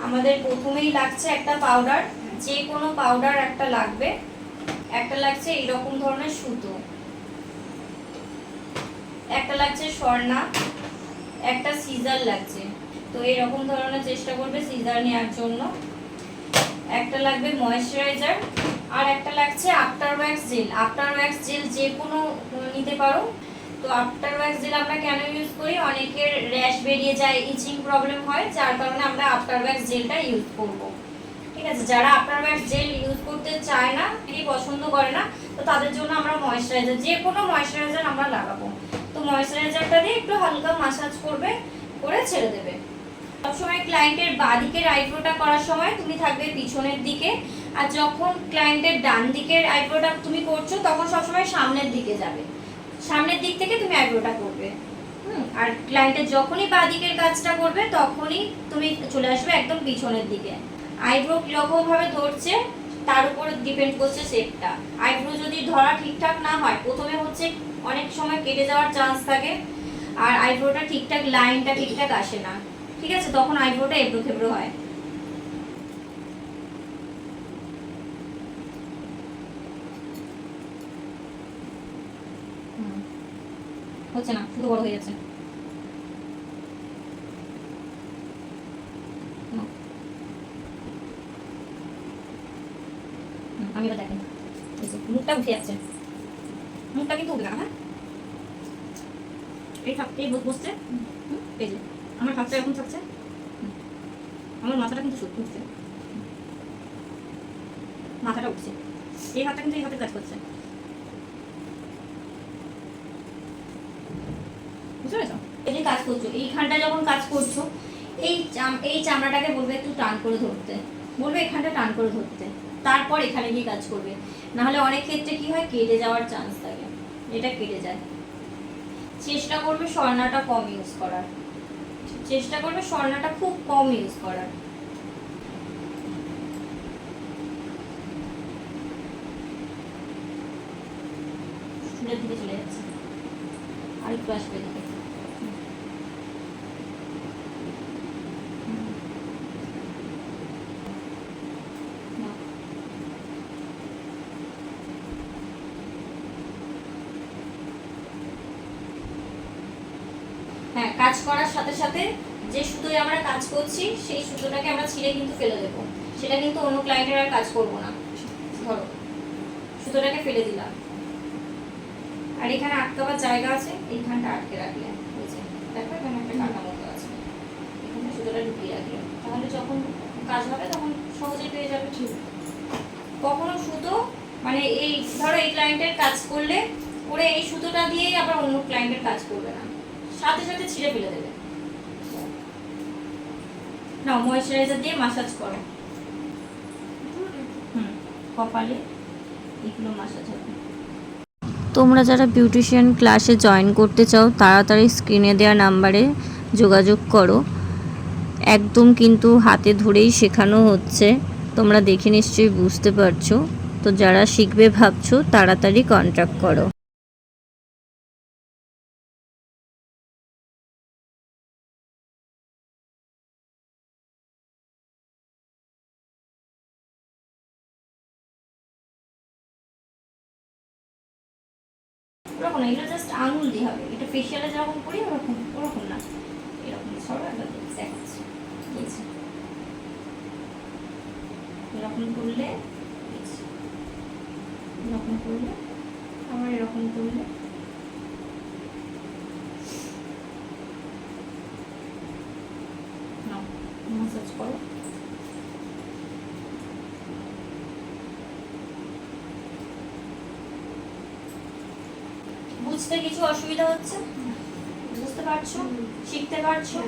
আমাদের প্রথমেই লাগছে একটা পাউডার, যে কোনো পাউডার একটা লাগবে। একটা লাগছে এরকম ধরনের সুতো, একটা লাগছে সরনা, একটা সিজার লাগছে। তো এরকম ধরনের চেষ্টা করবে সিজার নেওয়ার জন্য। একটা লাগবে ময়েশ্চারাইজার, আর একটা লাগছে after wax gel. After wax gel যে কোনো নিতে পারো। তো আফটার ওয়্যাক্স জেল আমরা কেন ইউজ করি, অনেকের র্যাশ বেরিয়ে যায়, ইচিং প্রবলেম হয়, যার কারণে আমরা আফটার ওয়্যাক্স জেলটা ইউজ করব। ঠিক আছে, যারা আফটার ওয়্যাক্স জেল ইউজ করতে চায় না, কি পছন্দ করে না, তো তাদের জন্য আমরা ময়েশ্চারাইজার, যে কোনো ময়েশ্চারাইজার আমরা লাগাবো। তো ময়েশ্চারাইজারটা দিয়ে একটু হালকা মাসাজ করবে, করে ছেড়ে দেবে। সবসময় ক্লায়েন্টের বাঁদিকের আইব্রোটা করার সময় তুমি থাকবে পিছনের দিকে, আর যখন ক্লায়েন্টের ডান দিকের আইব্রোটা তুমি করছো তখন সবসময় সামনের দিকে যাবে, সামনের দিক থেকে তুমি আইব্রোটা করবে। আর ক্লায়েন্টের যখনই বাঁদিকের কাজটা করবে তখনই তুমি চলে আসবে একদম পিছনের দিকে। আইব্রো কিরকম ভাবে ধরছে তার উপর ডিপেন্ড করছে শেপটা। আইব্রো যদি ধরা ঠিকঠাক না হয়, প্রথমে হচ্ছে অনেক সময় কেটে যাওয়ার চান্স থাকে, আর আইব্রোটা ঠিকঠাক লাইনটা ঠিকঠাক আসে না। ঠিক আছে, তখন আইব্রোটা এবড়ো খেবড়ো হয়। হচ্ছে না, শুধু বড় হয়ে যাচ্ছে। আমি এবার দেখেন মুখটা উঠে যাচ্ছে, মুখটা কিন্তু উঠবে না। হ্যাঁ, এই বসছে, এই যে আমার হাতটা এরকম থাকছে, আমার মাথাটা কিন্তু সত্যি উঠছে, মাথাটা উঠছে, এই হাতটা কিন্তু এই হাতে কাজ করছে, বুঝতে পেরেছো? এই যে কাজ করছো, এইখানটা যখন কাজ করছো, এই চামড়াটাকে বলবে একটু টান করে ধরতে, বলবে এখানটা টান করে ধরতে, তারপর এখানে গিয়ে কাজ করবে। নাহলে অনেক ক্ষেত্রে কি হয়, কেটে যাওয়ার চান্স থাকে, এটা কেটে যায়। চেষ্টা করবে সরনাটা কম ইউজ করার, চেষ্টা করবে সরনাটা খুব কম ইউজ করার। চুলের দিকে চলে যাচ্ছে, আর একটু আসবে দিকে। হ্যাঁ, কাজ করার সাথে সাথে যে সুতোয় আমরা কাজ করছি সেই সুতোটাকে আমরা ছিঁড়ে কিন্তু ফেলে দেবো, সেটা কিন্তু অন্য ক্লায়েন্টের আর কাজ করবো না। ধরো সুতোটাকে ফেলে দিলাম, আর এখানে আটকাবার জায়গা আছে, এইখানটা আটকে রাখলে, দেখো এখানে একটা কাটা মতো আছে, এখানে সুতোটা ঢুকিয়ে রাখলে, তাহলে যখন কাজ হবে তখন সহজেই পেয়ে যাবে। ঠিক, কখনো সুতো মানে এই ধরো এই ক্লায়েন্টের কাজ করলে করে এই সুতোটা দিয়েই আবার অন্য ক্লায়েন্টের কাজ করবে না, সাথে সাথে ছিঁড়ে ফেলে দেবে। না, ময়েশ্চারাইজার দিয়ে মাসাজ করো, কপালে এগুলো মাসাজ হবে। তোমরা যারা বিউটিশিয়ান ক্লাসে জয়েন করতে চাও তাড়াতাড়ি স্ক্রিনে দেওয়া নাম্বারে যোগাযোগ করো। একদম কিন্তু হাতে ধরেই শেখানো হচ্ছে, তোমরা দেখে নিশ্চয়ই বুঝতে পারছো। তো যারা শিখবে ভাবছো তাড়াতাড়ি কন্ট্যাক্ট করো। ওরকম না, এটা জাস্ট আঙুল দিয়ে হবে, এটা ফেশিয়ালে যেরকম করি ওরকম ওরকম না, এরকম সরো একবার দেখাচ্ছি। এরকম করলে, এরকম করলে, আবার এরকম করলে, মাসাজ করো। বুঝতে কিছু অসুবিধা হচ্ছে? বুঝতে পারছো? শিখতে পারছো?